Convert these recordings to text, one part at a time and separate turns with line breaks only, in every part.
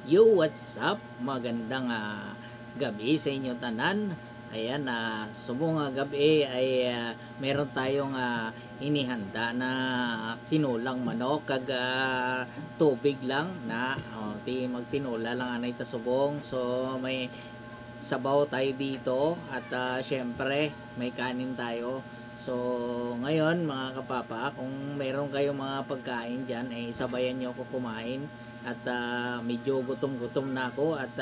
Yo, what's up? Magandang gabi sa inyo tanan. Ayan, subong gabi ay meron tayong inihanda na tinulang manok kag tubig lang na magtinula lang anay ta subong. So may sabaw tayo dito at syempre may kanin tayo. So ngayon mga kapapa, kung meron kayong mga pagkain dyan ay sabayan nyo ako kumain. At medyo gutom-gutom na ako at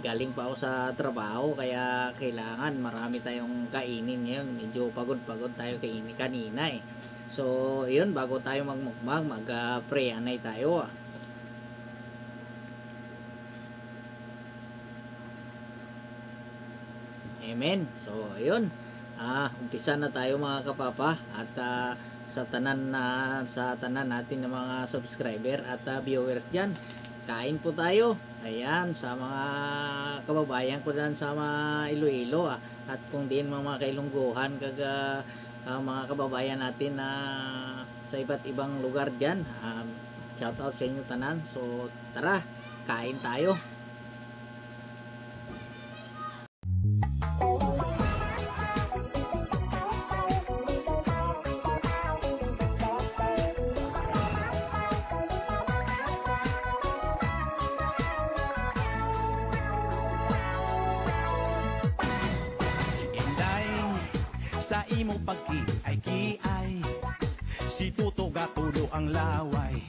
galing pa ako sa trabaho, kaya kailangan marami tayong kainin ngayon. Medyo pagod-pagod tayo kainin kanina eh. So yun, bago tayo magmukbang, mag-pray anay tayo. Amen. So ayun, umpisa na tayo mga kapapa at sa tanan natin ng mga subscriber at viewers diyan. Kain po tayo. Ayan, sa mga kababayan ko diyan sa mga Iloilo at kung din mga kailungguhan kag mga kababayan natin na sa iba't ibang lugar diyan. Shout out sa inyo tanan. So tara, kain tayo.
Sa imo pagkiay-kiay, si Tuto gatulo ang laway,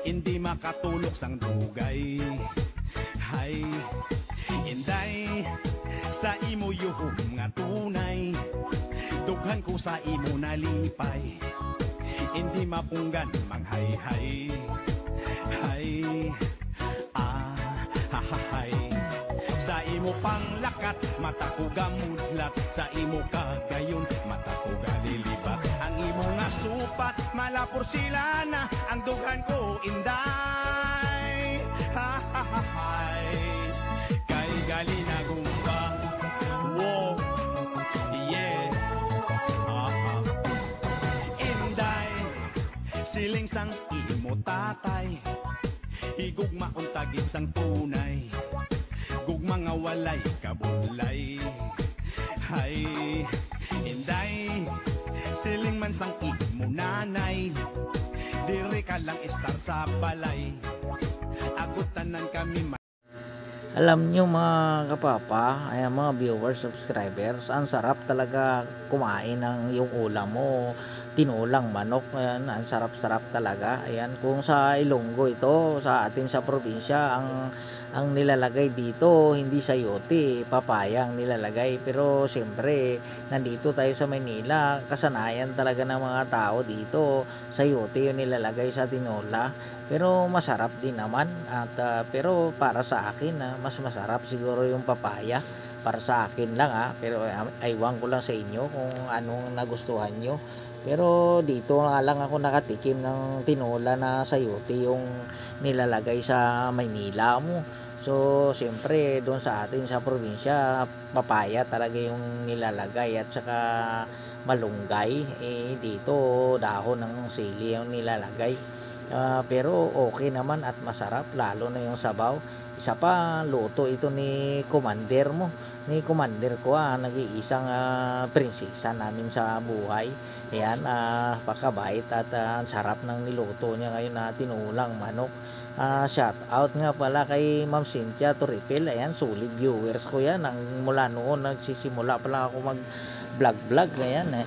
hindi makatulok sang dugay. Hay, inday, sa imo yuhong nga tunay, dughan ko sa imo nalipay, hindi mapunggan manghayhay. Hay, hay. Sa imo panglakat, mata ko gamudlat. Sa imo kagayon, mata ko galilibat. Ang imo nga supat, malapor sila na. Ang dughan ko inday. Kay gali na gumba. Wow, yeah. Inday, siling sang imo tatay, higugma untagit sang tunay, gug mga walay kabulay. Hay, inday, siling man sang imo nanay, diri ka lang istar sa balay, agutanan kami.
Alam nyo mga kapapa, ay mga viewers, subscribers, ang sarap talaga kumain ng yung ulam mo, tinulang manok. Ayan, ang sarap-sarap talaga. Ayan, kung sa Ilonggo ito, sa atin sa probinsya, ang nilalagay dito hindi sayote, papaya ang nilalagay. Pero siyempre nandito tayo sa Manila, kasanayan talaga ng mga tao dito, sayote yung nilalagay sa tinola. Pero masarap din naman at pero para sa akin mas masarap siguro yung papaya para sa akin lang pero aywan ko lang sa inyo kung anong nagustuhan nyo. Pero dito nga lang ako nakatikim ng tinola na sayote yung nilalagay sa Maynila mo. So siyempre doon sa atin sa probinsya, papaya talaga yung nilalagay at saka malunggay. Dito dahon ng sili yung nilalagay. Pero okay naman at masarap, lalo na yung sabaw. Isa pa, luto ito ni commander mo. Ni commander ko, nag-iisang prinsesa namin sa buhay. Ayan, pakabait at sarap ng niluto niya ngayon na tinulang manok. Shout out nga pala kay Ma'am Cynthia Toripel. Ayan, solid viewers ko yan. Mula noon, nagsisimula pa lang ako mag-vlog. Ayan,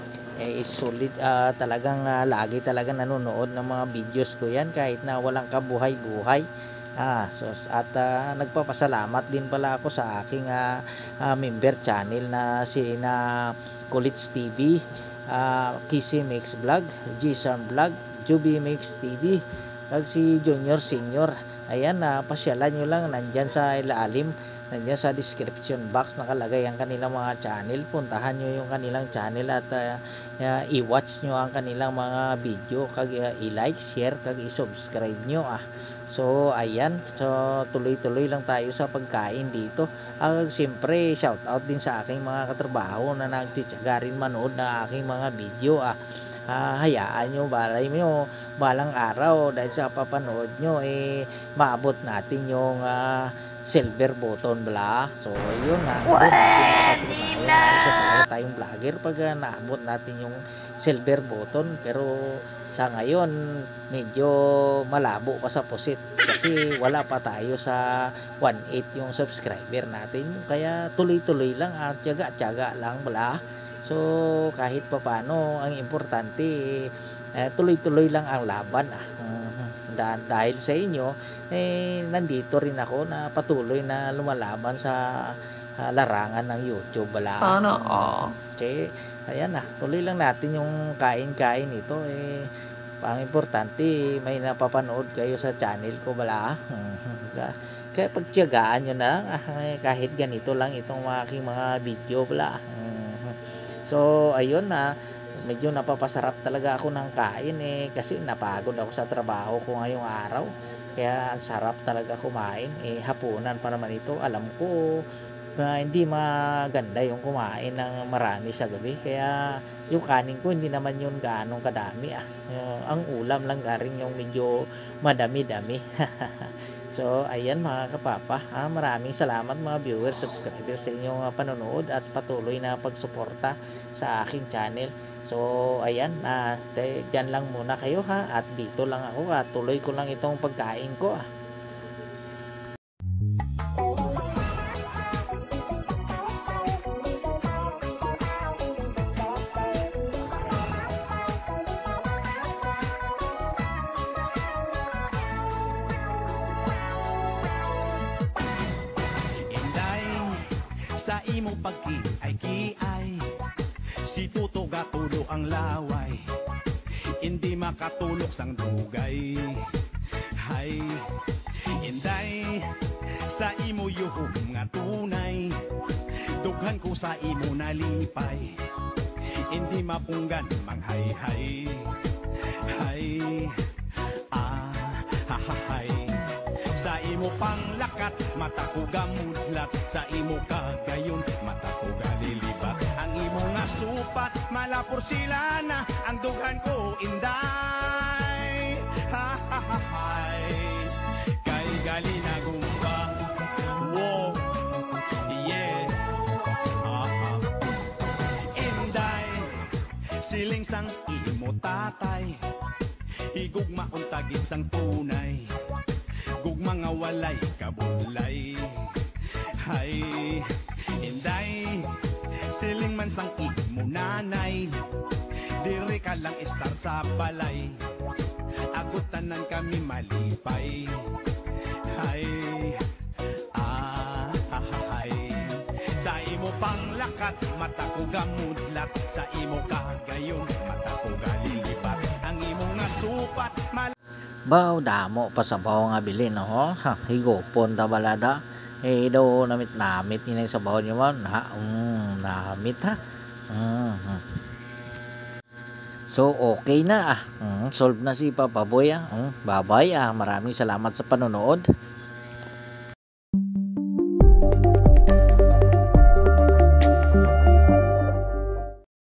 solid talagang lagi talaga nanonood ng mga videos ko yan kahit na walang kabuhay-buhay. At nagpapasalamat din pala ako sa aking member channel na Kulits TV, Kissy Mix Vlog, G-Sam Vlog, Juby Mix TV, kag si Junior Senior. Ayan, pasyalan nyo lang, nandyan sa ilalim nandiyan sa description box nakalagay ang kanilang mga channel. Puntahan nyo yung kanilang channel at i-watch nyo ang kanilang mga video, kag i-like, share, kag i-subscribe nyo So ayan, so tuloy-tuloy lang tayo sa pagkain dito. Siyempre shout out din sa aking mga katrabaho na nagtitiyaga rin manood ng aking mga video hayaan nyo, balay nyo balang araw dahil sa papanood nyo maabot natin yung silver button so yun isa talaga tayong vlogger pag naabot natin yung silver button. Pero sa ngayon medyo malabo pa sa pusit kasi wala pa tayo sa 1.8 yung subscriber natin, kaya tuloy-tuloy lang at tiyaga-tiyaga lang So kahit pa paano ang importante tuloy-tuloy lang ang laban dahil sa inyo nandito rin ako na patuloy na lumalaban sa larangan ng YouTube
Sana all.
Okay, ayan tuloy lang natin yung kain-kain ito ang importante may napapanood kayo sa channel ko kaya pagtiyagaan nyo na lang kahit ganito lang itong aking mga video So ayun medyo napapasarap talaga ako ng kain kasi napagod ako sa trabaho ko ngayong araw, kaya ang sarap talaga kumain hapunan pa naman ito. Alam ko hindi maganda yung kumain ng marami sa gabi, kaya yung kanin ko hindi naman yun gaanong kadami ang ulam lang garing yung medyo madami-dami So ayan mga kapapa, maraming salamat mga viewers, subscribers sa inyong panonood at patuloy na pagsuporta sa aking channel. So ayan, dyan lang muna kayo at dito lang ako tuloy ko lang itong pagkain ko
Sa imo pagkiay-kiay, si Tuto gatulo ang laway, hindi makatulok sang dugay. Hay, inday, sa imo yuhong nga tunay, dughan ko sa imo nalipay, hindi mapunggan manghayhay. Hay, hay. Sa imo panglakat, mata ko gamudlat. Sa imo kagayon, mata ko galilibat. Ang imo nga supat, malapor sila na. Ang dughan ko inday. Kay gali na gumbang. Wow, yeah. Inday, siling sang imo tatay. Higugma untagit sang tunay. Gugma nga walay kabulay. Hay, inday, siling man sang imo nanay, diri ka lang istar sa balay, agutan nang kami malipay. Hay, hay. Sa imo panglakat, mata ko gamudlat. Sa imo kagayon, mata ko galilipat. Ang imo nga supat,
Baw damo pa sa baw nga bilin higopon ta balada daw namit inay sa baw niyo man namit So okay na solve na si Papa Boy bye bye maraming salamat sa panonood.